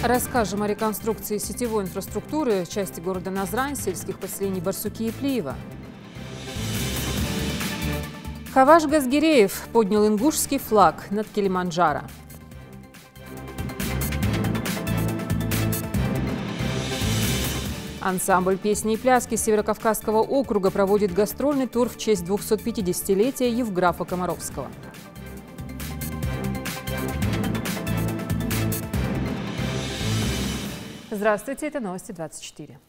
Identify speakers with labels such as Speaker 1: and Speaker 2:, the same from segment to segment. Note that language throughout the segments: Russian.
Speaker 1: Расскажем о реконструкции сетевой инфраструктуры части города Назрань, сельских поселений Барсуки и Плиева. Хаваш Газгиреев поднял ингушский флаг над Килиманджаро. Ансамбль песни и пляски Северокавказского округа проводит гастрольный тур в честь 250-летия Евграфа Комаровского. Здравствуйте, это новости 24.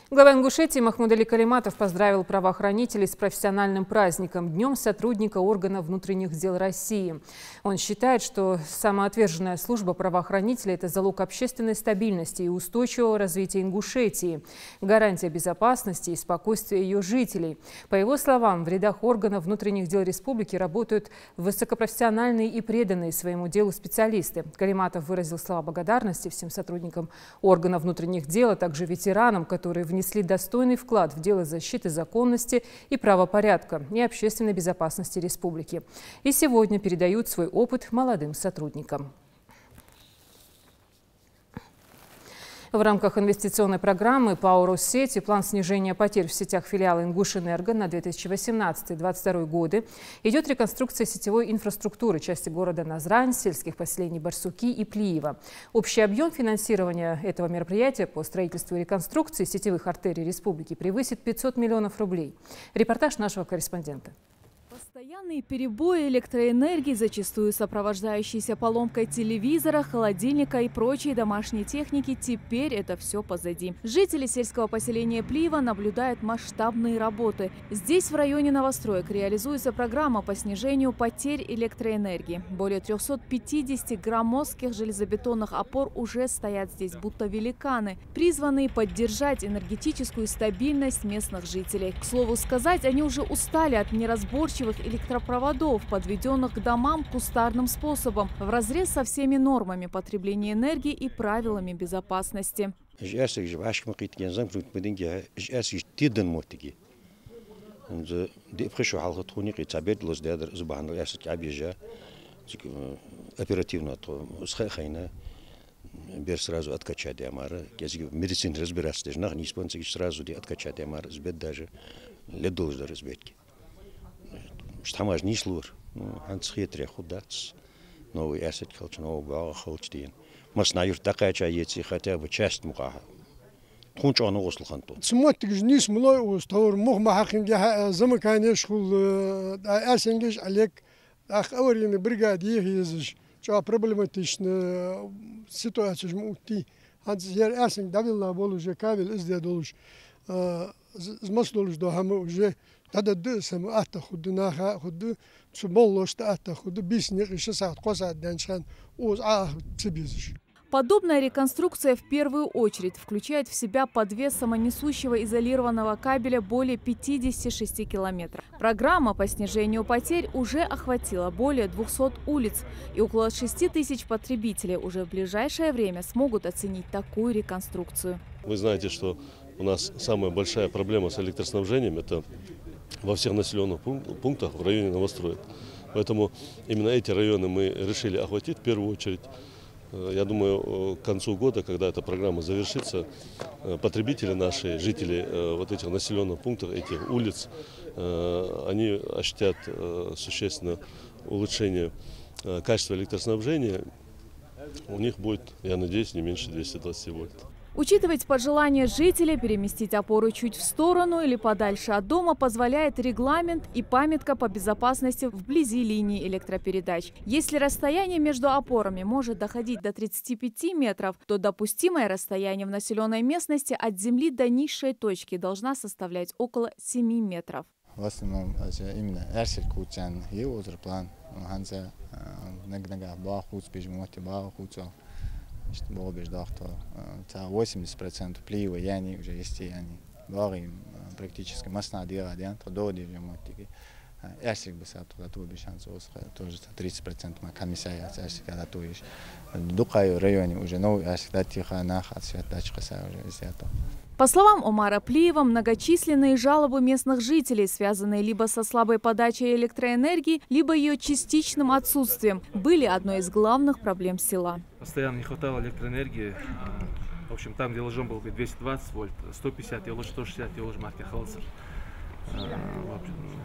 Speaker 1: Глава Ингушетии Махмуд Али Калиматов поздравил правоохранителей с профессиональным праздником – Днем сотрудника органов внутренних дел России. Он считает, что самоотверженная служба правоохранителей – это залог общественной стабильности и устойчивого развития Ингушетии, гарантия безопасности и спокойствия ее жителей. По его словам, в рядах органов внутренних дел республики работают высокопрофессиональные и преданные своему делу специалисты. Калиматов выразил слова благодарности всем сотрудникам органов внутренних дел, а также ветеранам, которые внесли достойный вклад в дело защиты законности и правопорядка и общественной безопасности республики. И сегодня передают свой опыт молодым сотрудникам. В рамках инвестиционной программы ПАО «Россети» план снижения потерь в сетях филиала «Ингушэнерго» на 2018-2022 годы идет реконструкция сетевой инфраструктуры части города Назрань, сельских поселений Барсуки и Плиева. Общий объем финансирования этого мероприятия по строительству и реконструкции сетевых артерий республики превысит 500 миллионов рублей. Репортаж нашего корреспондента.
Speaker 2: Постоянные перебои электроэнергии, зачастую сопровождающиеся поломкой телевизора, холодильника и прочей домашней техники, теперь это все позади. Жители сельского поселения Плиева наблюдают масштабные работы. Здесь, в районе новостроек, реализуется программа по снижению потерь электроэнергии. Более 350 громоздких железобетонных опор уже стоят здесь, будто великаны, призванные поддержать энергетическую стабильность местных жителей. К слову сказать, они уже устали от неразборчивых электропроводов, подведенных к домам кустарным способом, вразрез со всеми нормами потребления энергии и правилами безопасности.
Speaker 3: Бер сразу откачать ямара, медицин разбираться даже, не спонсорить сразу откачать ямара, сбить даже ледолж до разбитки. Штамаж не слур, ансхитря худац, новый асет холч, новый гал холчтин. Маснаюр такая чаете хотя бы часть муха. Тунч он ослуханту.
Speaker 4: Смотришь, не смолой устор, мог махинге замыкание школ, асенгеш Олег, ах аварийный бригаде езжишь, что проблематичная ситуация жмути. Ансер асенг давил бол уже кабель издедолж, змаслолж до хам уже. هذا الدسم أتأخذ ناخا خد سبولش تأخذ بيسنيق شسات قصاد دانشان وز تبيزش.
Speaker 2: Подобная реконструкция в первую очередь включает в себя подвес самонесущего изолированного кабеля более 56 километров. Программа по снижению потерь уже охватила более 200 улиц, и около 6 тысяч потребителей уже в ближайшее время смогут оценить такую реконструкцию.
Speaker 5: Вы знаете, что у нас самая большая проблема с электроснабжением – это во всех населенных пунктах в районе новостроек. Поэтому именно эти районы мы решили охватить в первую очередь. Я думаю, к концу года, когда эта программа завершится, потребители наши, жители вот этих населенных пунктов, этих улиц, они ощутят существенное улучшение качества электроснабжения. У них будет, я надеюсь, не меньше 220 вольт.
Speaker 2: Учитывать пожелания жителей переместить опору чуть в сторону или подальше от дома позволяет регламент и памятка по безопасности вблизи линии электропередач. Если расстояние между опорами может доходить до 35 метров, то допустимое расстояние в населенной местности от земли до низшей точки должна составлять около 7 метров.
Speaker 6: В основном именно план, 80% Плиева яни уже есть яни. Баги практически масна дела диантра до девятки. Ясик бы сату то бы шанс тоже 30% мы комиссия ясик когда то есть. Дукаю районе уже новый ясик датиха нахат святачка уже взято.
Speaker 2: По словам Омара Плиева, многочисленные жалобы местных жителей, связанные либо со слабой подачей электроэнергии, либо ее частичным отсутствием, были одной из главных проблем села.
Speaker 7: Постоянно не хватало электроэнергии. В общем, там, где ложом был 220 вольт, 150, я ложу 160, я ложу марки Халсер.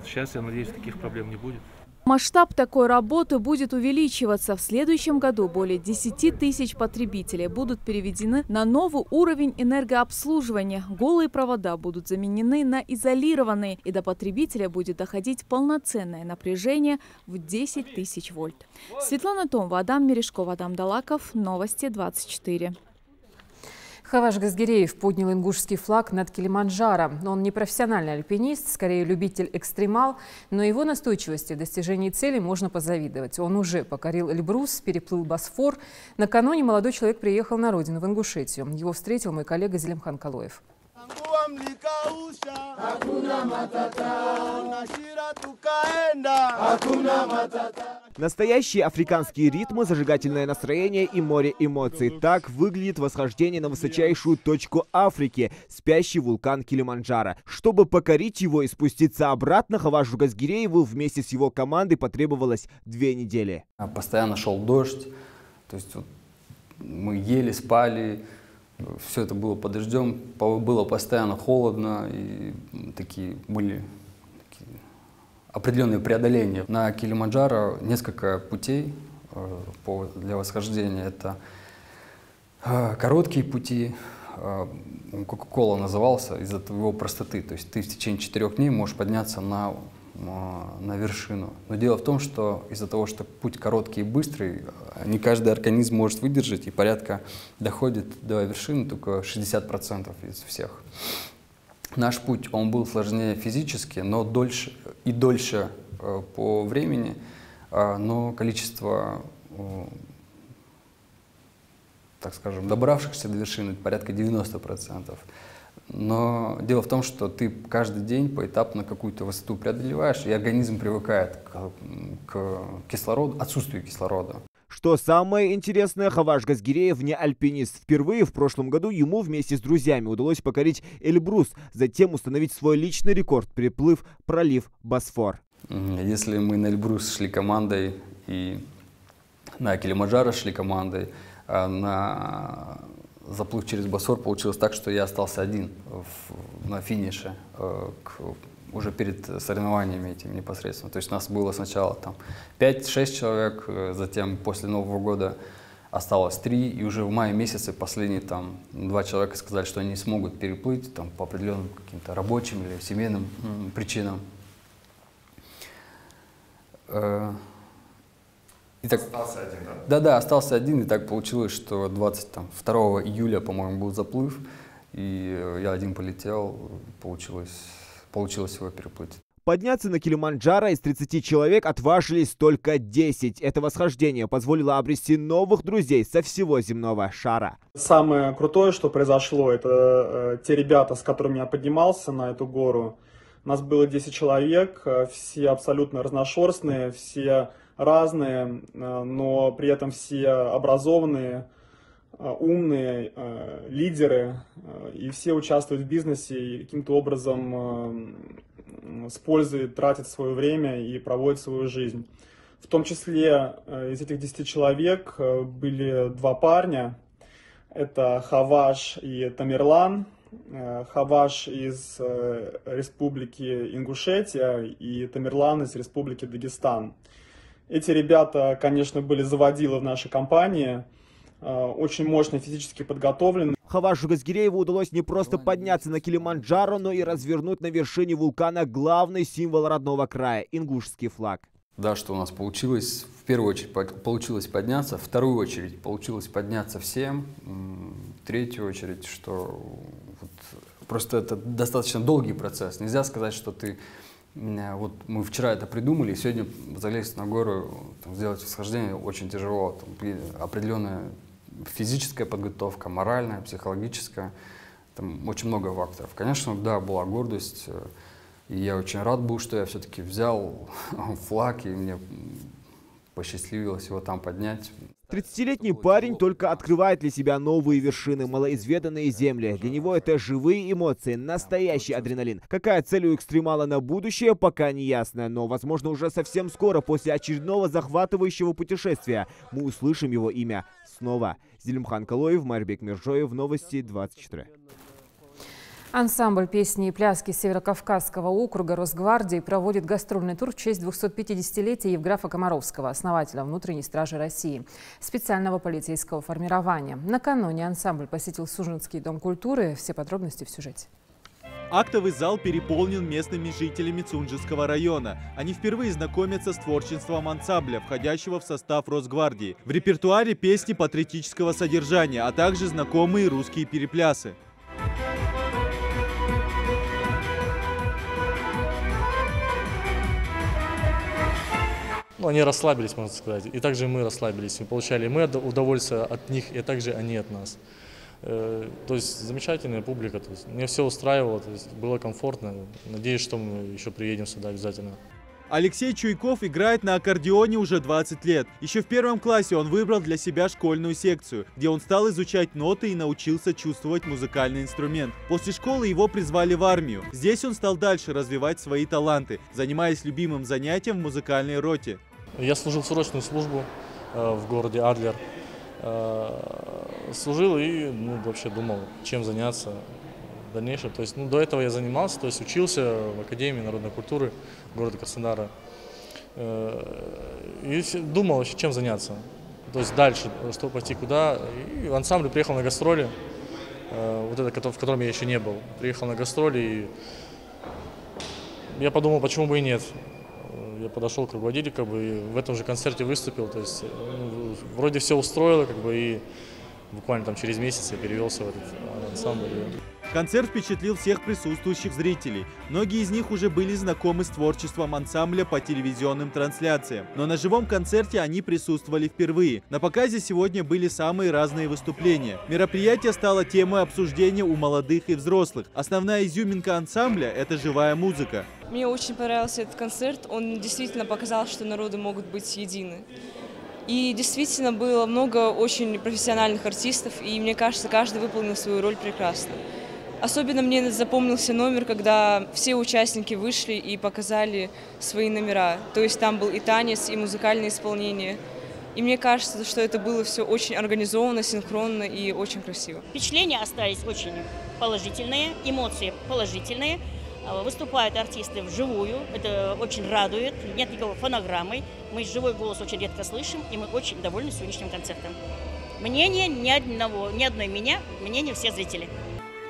Speaker 7: Сейчас, я надеюсь, таких проблем не будет.
Speaker 2: Масштаб такой работы будет увеличиваться. В следующем году более 10 тысяч потребителей будут переведены на новый уровень энергообслуживания. Голые провода будут заменены на изолированные, и до потребителя будет доходить полноценное напряжение в 10 тысяч вольт. Светлана Томова, Адам Мережков, Адам Далаков. Новости 24.
Speaker 1: Хаваш Газгиреев поднял ингушский флаг над Килиманджаро. Он не профессиональный альпинист, скорее любитель-экстремал, но его настойчивости в достижении цели можно позавидовать. Он уже покорил Эльбрус, переплыл Босфор. Накануне молодой человек приехал на родину, в Ингушетию. Его встретил мой коллега Зелимхан Калоев.
Speaker 8: Настоящие африканские ритмы, зажигательное настроение и море эмоций. Так выглядит восхождение на высочайшую точку Африки – спящий вулкан Килиманджаро. Чтобы покорить его и спуститься обратно, Хавашу Газгирееву вместе с его командой потребовалось 2 недели.
Speaker 9: Постоянно шел дождь, то есть вот, мы ели, спали. Все это было под дождем, было постоянно холодно, и были определенные преодоления. На Килиманджаро несколько путей для восхождения. Это короткие пути, Кока-Кола назывался из-за его простоты. То есть ты в течение 4 дней можешь подняться на вершину. Но дело в том, что из-за того, что путь короткий и быстрый, не каждый организм может выдержать, и порядка доходит до вершины только 60% из всех. Наш путь, он был сложнее физически, но дольше по времени, но количество, так скажем, добравшихся до вершины порядка 90%. Но дело в том, что ты каждый день поэтапно какую-то высоту преодолеваешь, и организм привыкает к кислороду, отсутствию кислорода.
Speaker 8: Что самое интересное, Хаваш Газгиреев не альпинист. Впервые в прошлом году ему вместе с друзьями удалось покорить Эльбрус, затем установить свой личный рекорд, переплыв пролив Босфор.
Speaker 9: Если мы на Эльбрус шли командой и на Килиманджаро шли командой, заплыв через Босфор, получилось так, что я остался один на финише, уже перед соревнованиями этим непосредственно. То есть нас было сначала 5-6 человек, затем после Нового года осталось 3, и уже в мае месяце последние 2 человека сказали, что они не смогут переплыть по определенным каким-то рабочим или семейным причинам. Остался один, да? Да, остался один, и так получилось, что 22 июля, по-моему, был заплыв, и я один полетел, получилось его переплыть.
Speaker 8: Подняться на Килиманджаро из 30 человек отважились только 10. Это восхождение позволило обрести новых друзей со всего земного шара.
Speaker 10: Самое крутое, что произошло, это те ребята, с которыми я поднимался на эту гору. Нас было 10 человек, все абсолютно разношерстные, все разные, но при этом все образованные, умные, лидеры, и все участвуют в бизнесе и каким-то образом с пользой тратят свое время и проводят свою жизнь. В том числе из этих 10 человек были 2 парня, это Хаваш и Тамерлан. Хаваш из республики Ингушетия и Тамерлан из республики Дагестан. Эти ребята, конечно, были заводилы в нашей компании, очень мощно физически подготовлены.
Speaker 8: Хавашу Газгирееву удалось не просто подняться на Килиманджаро, но и развернуть на вершине вулкана главный символ родного края – ингушский флаг.
Speaker 9: Да, что у нас получилось, в первую очередь получилось подняться, в вторую очередь получилось подняться всем, в третью очередь, что просто это достаточно долгий процесс. Нельзя сказать, что вот мы вчера это придумали, и сегодня залезть на гору, сделать восхождение очень тяжело. Определенная физическая подготовка, моральная, психологическая, очень много факторов. Конечно, да, была гордость, и я очень рад был, что я все-таки взял флаг, и мне посчастливилось его там поднять.
Speaker 8: 30-летний парень только открывает для себя новые вершины, малоизведанные земли. Для него это живые эмоции, настоящий адреналин. Какая цель у экстремала на будущее, пока не ясно. Но, возможно, уже совсем скоро, после очередного захватывающего путешествия, мы услышим его имя снова. Зелимхан Калоев, Марбек Миржоев, Новости 24.
Speaker 1: Ансамбль песни и пляски Северокавказского округа Росгвардии проводит гастрольный тур в честь 250-летия Евграфа Комаровского, основателя внутренней стражи России, специального полицейского формирования. Накануне ансамбль посетил Сужинский дом культуры. Все подробности в сюжете.
Speaker 11: Актовый зал переполнен местными жителями Цунжского района. Они впервые знакомятся с творчеством ансамбля, входящего в состав Росгвардии. В репертуаре песни патриотического содержания, а также знакомые русские переплясы.
Speaker 12: Они расслабились, можно сказать, и также мы расслабились. Мы получали удовольствие от них, и также они от нас. То есть замечательная публика, то есть мне все устраивало, то есть было комфортно. Надеюсь, что мы еще приедем сюда обязательно.
Speaker 11: Алексей Чуйков играет на аккордеоне уже 20 лет. Еще в 1 классе он выбрал для себя школьную секцию, где он стал изучать ноты и научился чувствовать музыкальный инструмент. После школы его призвали в армию. Здесь он стал дальше развивать свои таланты, занимаясь любимым занятием в музыкальной роте.
Speaker 12: Я служил срочную службу в городе Адлер. Служил и вообще думал, чем заняться в дальнейшем. То есть, до этого я занимался, то есть учился в Академии народной культуры города Краснодара. И думал, чем заняться. То есть дальше, что пойти куда. И в ансамбль приехал на гастроли, вот это, в котором я еще не был. Приехал на гастроли, и я подумал, почему бы и нет. Я подошел к руководителю, и в этом же концерте выступил. То есть вроде все устроило, и буквально там через месяц я перевелся в этот ансамбль.
Speaker 11: Концерт впечатлил всех присутствующих зрителей. Многие из них уже были знакомы с творчеством ансамбля по телевизионным трансляциям. Но на живом концерте они присутствовали впервые. На показе сегодня были самые разные выступления. Мероприятие стало темой обсуждения у молодых и взрослых. Основная изюминка ансамбля – это живая музыка.
Speaker 13: Мне очень понравился этот концерт. Он действительно показал, что народы могут быть едины. И действительно было много очень профессиональных артистов, и мне кажется, каждый выполнил свою роль прекрасно. Особенно мне запомнился номер, когда все участники вышли и показали свои номера. То есть там был и танец, и музыкальное исполнение. И мне кажется, что это было все очень организованно, синхронно и очень красиво.
Speaker 14: Впечатления остались очень положительные, эмоции положительные. Выступают артисты вживую, это очень радует, нет никакой фонограммы. Мы живой голос очень редко слышим, и мы очень довольны сегодняшним концертом. Мнение ни одной меня, мнение всех зрителей.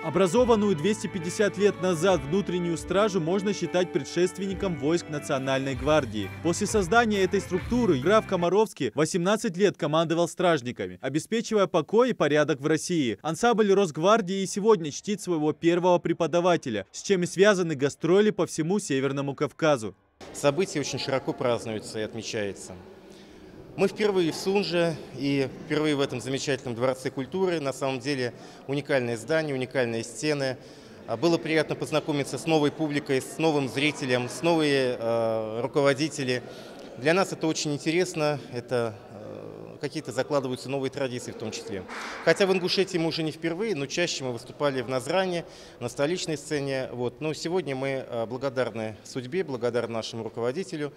Speaker 11: Образованную 250 лет назад внутреннюю стражу можно считать предшественником войск Национальной гвардии. После создания этой структуры граф Комаровский 18 лет командовал стражниками, обеспечивая покой и порядок в России. Ансамбль Росгвардии и сегодня чтит своего первого преподавателя, с чем и связаны гастроли по всему Северному Кавказу.
Speaker 15: Событие очень широко празднуется и отмечается. Мы впервые в Сунже и впервые в этом замечательном Дворце культуры. На самом деле уникальное здание, уникальные стены. Было приятно познакомиться с новой публикой, с новым зрителем, с новыми руководителями. Для нас это очень интересно, это какие-то закладываются новые традиции в том числе. Хотя в Ингушетии мы уже не впервые, но чаще мы выступали в Назране, на столичной сцене. Но сегодня мы благодарны судьбе, благодарны нашему руководителю,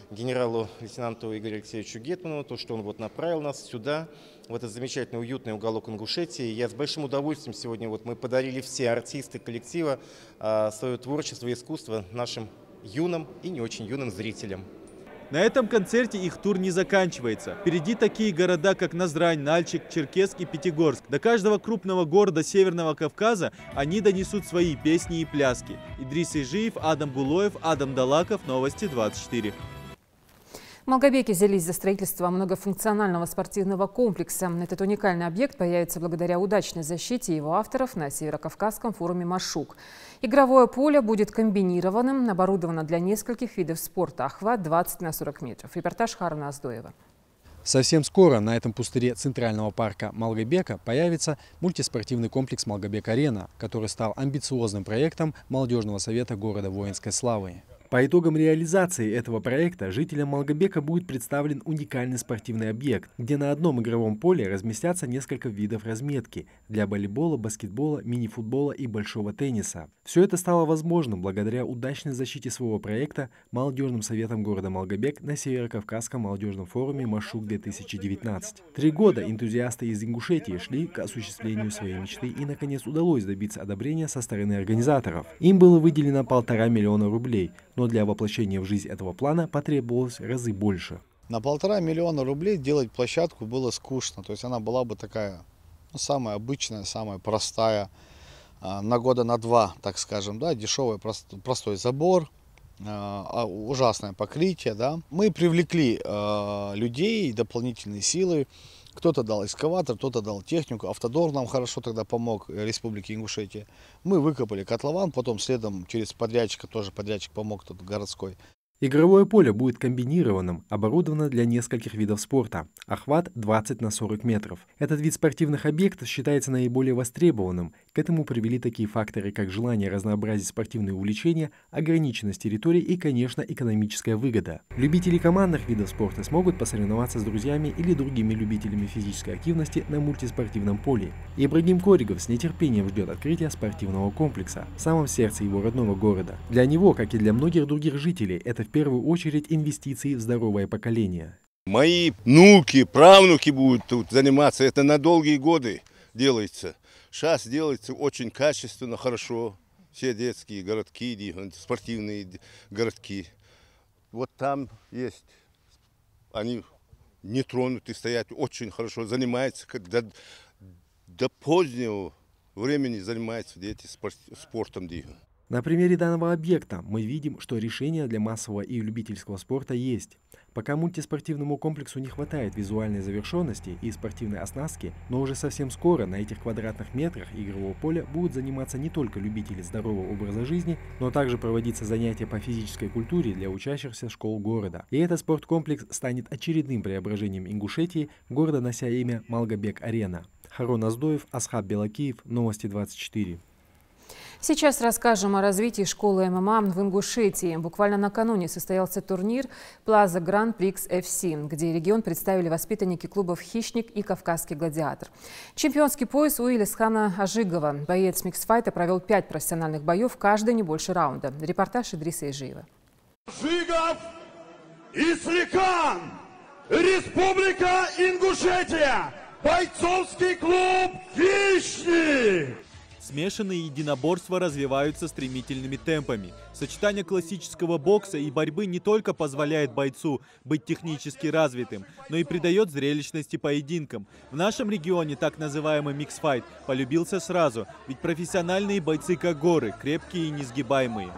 Speaker 15: генералу-лейтенанту Игорю Алексеевичу Гетманову, то, что он направил нас сюда, в этот замечательный уютный уголок Ингушетии. Я с большим удовольствием сегодня мы подарили все артисты коллектива свое творчество и искусство нашим юным и не очень юным зрителям.
Speaker 11: На этом концерте их тур не заканчивается. Впереди такие города, как Назрань, Нальчик, Черкесск и Пятигорск. До каждого крупного города Северного Кавказа они донесут свои песни и пляски. Идрис Ижиев, Адам Булоев, Адам Далаков, Новости 24.
Speaker 1: В Малгобеке взялись за строительство многофункционального спортивного комплекса. Этот уникальный объект появится благодаря удачной защите его авторов на Северокавказском форуме «Машук». Игровое поле будет комбинированным, оборудовано для нескольких видов спорта. Охват 20 на 40 метров. Репортаж Харна Аздоева.
Speaker 16: Совсем скоро на этом пустыре Центрального парка Малгобека появится мультиспортивный комплекс «Малгобек-Арена», который стал амбициозным проектом молодежного совета города воинской славы. По итогам реализации этого проекта жителям Малгобека будет представлен уникальный спортивный объект, где на одном игровом поле разместятся несколько видов разметки для волейбола, баскетбола, мини-футбола и большого тенниса. Все это стало возможным благодаря удачной защите своего проекта молодежным советом города Малгобек на Северокавказском молодежном форуме Машук-2019. 3 года энтузиасты из Ингушетии шли к осуществлению своей мечты и, наконец, удалось добиться одобрения со стороны организаторов. Им было выделено 1,5 миллиона рублей, но для воплощения в жизнь этого плана потребовалось в разы больше.
Speaker 17: На 1,5 миллиона рублей делать площадку было скучно, то есть она была бы такая, ну, самая обычная, самая простая, на года на 2, так скажем, да, дешевый, простой забор, ужасное покрытие, да. Мы привлекли людей, дополнительные силы. Кто-то дал экскаватор, кто-то дал технику. Автодор нам хорошо тогда помог, Республике Ингушетия. Мы выкопали котлован, потом следом через подрядчика, тоже подрядчик помог тут городской.
Speaker 16: Игровое поле будет комбинированным, оборудовано для нескольких видов спорта. Охват 20 на 40 метров. Этот вид спортивных объектов считается наиболее востребованным. К этому привели такие факторы, как желание разнообразить спортивные увлечения, ограниченность территории и, конечно, экономическая выгода. Любители командных видов спорта смогут посоревноваться с друзьями или другими любителями физической активности на мультиспортивном поле. Ибрагим Коригов с нетерпением ждет открытия спортивного комплекса в самом сердце его родного города. Для него, как и для многих других жителей, это в первую очередь инвестиции в здоровое поколение.
Speaker 18: Мои внуки, правнуки будут тут заниматься. Это на долгие годы делается. Сейчас делается очень качественно, хорошо. Все детские городки, спортивные городки. Вот там есть. Они не тронуты, стоят, очень хорошо занимаются. До позднего времени занимаются дети спортом.
Speaker 16: На примере данного объекта мы видим, что решение для массового и любительского спорта есть. Пока мультиспортивному комплексу не хватает визуальной завершенности и спортивной оснастки, но уже совсем скоро на этих квадратных метрах игрового поля будут заниматься не только любители здорового образа жизни, но также проводиться занятия по физической культуре для учащихся школ города. И этот спорткомплекс станет очередным преображением Ингушетии, города, нося имя Малгобек-Арена. Харон Аздоев, Асхаб Белакиев, Новости 24.
Speaker 1: Сейчас расскажем о развитии школы ММА в Ингушетии. Буквально накануне состоялся турнир Plaza Grand Prix FC, где регион представили воспитанники клубов «Хищник» и «Кавказский гладиатор». Чемпионский пояс у Илисхана Ажигова. Боец миксфайта провел 5 профессиональных боев, каждый не больше раунда. Репортаж Идриса Ижиева.
Speaker 19: Ажигов, Исликан, Республика Ингушетия, бойцовский клуб «Хищник».
Speaker 11: Смешанные единоборства развиваются стремительными темпами. Сочетание классического бокса и борьбы не только позволяет бойцу быть технически развитым, но и придает зрелищности поединкам. В нашем регионе так называемый миксфайт полюбился сразу, ведь профессиональные бойцы как горы, крепкие и несгибаемые.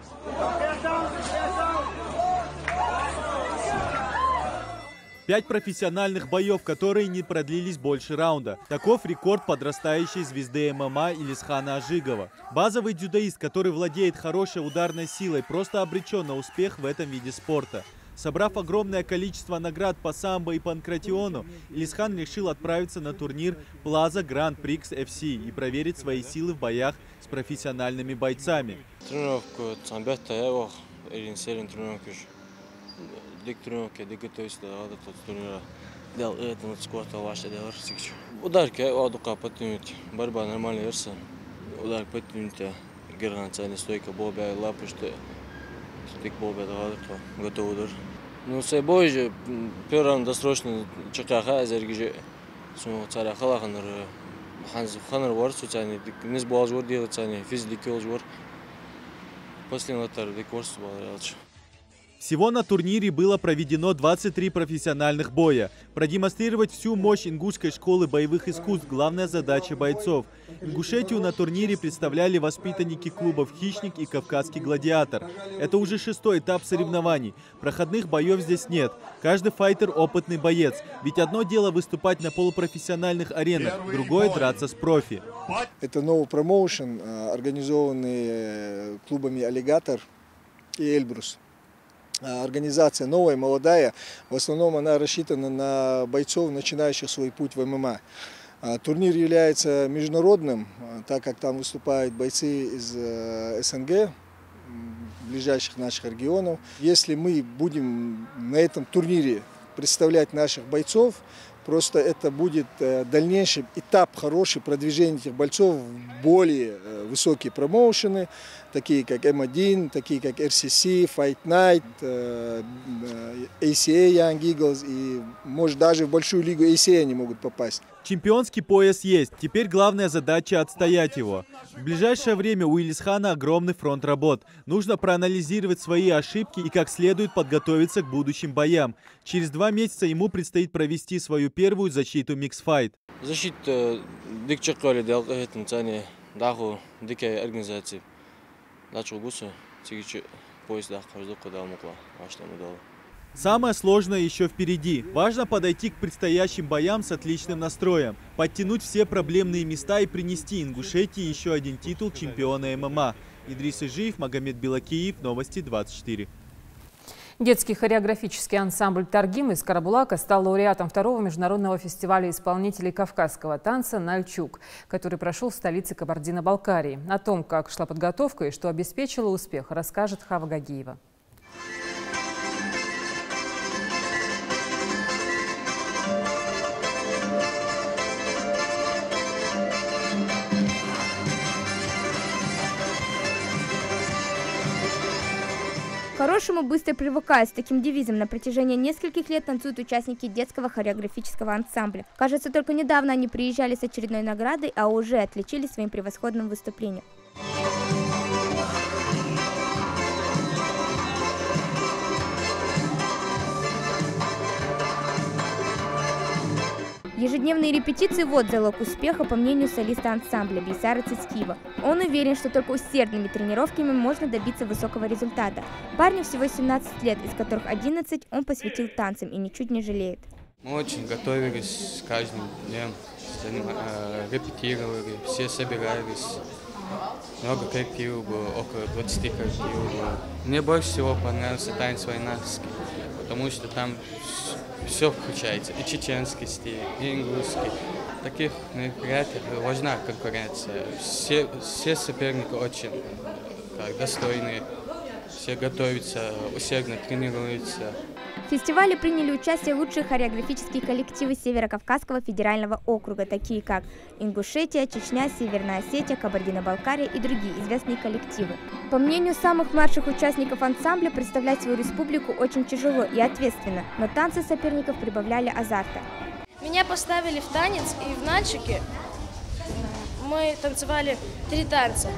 Speaker 11: 5 профессиональных боев, которые не продлились больше раунда. Таков рекорд подрастающей звезды ММА Илисхана Ажигова. Базовый дзюдоист, который владеет хорошей ударной силой, просто обречен на успех в этом виде спорта. Собрав огромное количество наград по самбо и панкратиону, Илисхан решил отправиться на турнир Plaza Grand Prix FC и проверить свои силы в боях с профессиональными бойцами.
Speaker 20: Ударки борьба нормальная версия. Удар подтянутая, граница стойка, бобя, лапы, что стык бобя, готов удар. Ну, с собой же первым досрочно чекаха, зерги, царя халаханер, ханер вор, социальный, не сбалж вор делать, физики вор. После латар декорс был.
Speaker 11: Всего на турнире было проведено 23 профессиональных боя. Продемонстрировать всю мощь ингушской школы боевых искусств – главная задача бойцов. Ингушетию на турнире представляли воспитанники клубов «Хищник» и «Кавказский гладиатор». Это уже 6-й этап соревнований. Проходных боев здесь нет. Каждый файтер – опытный боец. Ведь одно дело выступать на полупрофессиональных аренах, другое – драться с профи.
Speaker 21: Это новый промоушен, организованный клубами «Аллигатор» и «Эльбрус». Организация новая, молодая. В основном она рассчитана на бойцов, начинающих свой путь в ММА. Турнир является международным, так как там выступают бойцы из СНГ, ближайших наших регионов. Если мы будем на этом турнире представлять наших бойцов, просто это будет дальнейший этап хороший продвижения этих бойцов в более высокие промоушены, такие как M1, такие как RCC, Fight Night, ACA Young Eagles, и может даже в большую лигу ACA они могут попасть.
Speaker 11: Чемпионский пояс есть, теперь главная задача отстоять его. В ближайшее время у Илисхана огромный фронт работ. Нужно проанализировать свои ошибки и как следует подготовиться к будущим боям. Через 2 месяца ему предстоит провести свою первую защиту микс-файт.
Speaker 20: Защита дикчакали делкахетнцани даху дикая организации. Начал гусу, тигичи поезд дахажду кудамукла, аштамудал.
Speaker 11: Самое сложное еще впереди. Важно подойти к предстоящим боям с отличным настроем, подтянуть все проблемные места и принести Ингушетии еще один титул чемпиона ММА. Идрис Ижиев, Магомед Белакиев, Новости 24.
Speaker 1: Детский хореографический ансамбль «Таргим» из Карабулака стал лауреатом 2-го международного фестиваля исполнителей кавказского танца «Нальчук», который прошел в столице Кабардино-Балкарии. О том, как шла подготовка и что обеспечило успех, расскажет Хава Гагиева.
Speaker 3: К хорошему быстро привыкают. С таким девизом на протяжении нескольких лет танцуют участники детского хореографического ансамбля. Кажется, только недавно они приезжали с очередной наградой, а уже отличились своим превосходным выступлением. Ежедневные репетиции – вот залог успеха, по мнению солиста ансамбля Бейсара Цицкиева. Он уверен, что только усердными тренировками можно добиться высокого результата. Парню всего 17 лет, из которых 11 он посвятил танцам и ничуть не жалеет.
Speaker 20: Мы очень готовились каждым днем, репетировали, все собирались. Много коллективов было, около 20 коллективов было. Мне больше всего понравился танец войнарский, потому что там все включается, и чеченский стиль, и ингушский. В таких мероприятиях важна конкуренция. Все соперники очень достойные, все готовятся, усердно тренируются.
Speaker 3: В фестивале приняли участие лучшие хореографические коллективы Северо-Кавказского федерального округа, такие как Ингушетия, Чечня, Северная Осетия, Кабардино-Балкария и другие известные коллективы. По мнению самых младших участников ансамбля, представлять свою республику очень тяжело и ответственно, но танцы соперников прибавляли азарта.
Speaker 22: Меня поставили в танец, и в Нальчике мы танцевали 3 танца.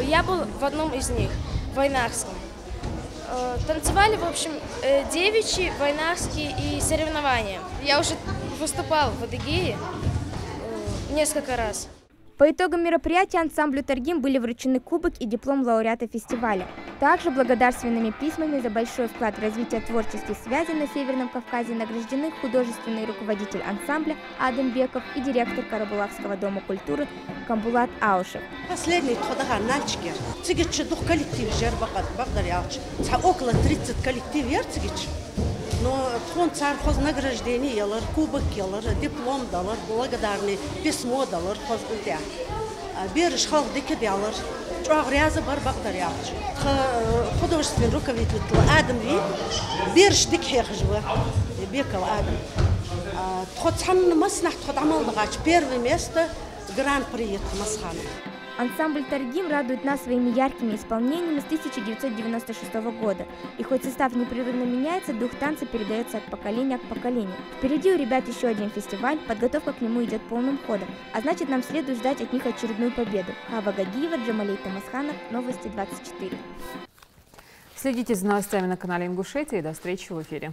Speaker 22: Я был в одном из них, войнарском. Танцевали, в общем, девичьи, войнарские и соревнования. Я уже выступал в Адыгее несколько раз.
Speaker 3: По итогам мероприятия ансамблю «Таргим» были вручены кубок и диплом лауреата фестиваля. Также благодарственными письмами за большой вклад в развитие творческих связей на Северном Кавказе награждены художественный руководитель ансамбля Адам Беков и директор Карабулакского дома культуры Камбулат Аушев.
Speaker 23: Последний около 30 коллективов. Но он цархоз награждение, кубок, диплом дала, благодарный письмо дала, берешь халдики дала, чуагряза бар бакдаряч, художественный руководитель Адам Ви, берешь дикхехжва, Беков Адам. Тхотхан маснах тхот амал дагач, первое место гран-при Масхана.
Speaker 3: Ансамбль «Таргим» радует нас своими яркими исполнениями с 1996 года. И хоть состав непрерывно меняется, дух танца передается от поколения к поколению. Впереди у ребят еще один фестиваль, подготовка к нему идет полным ходом. А значит, нам следует ждать от них очередную победу. Хава Гагиева, Джамалей Тамасханов, Новости 24.
Speaker 1: Следите за новостями на канале Ингушетии. До встречи в эфире.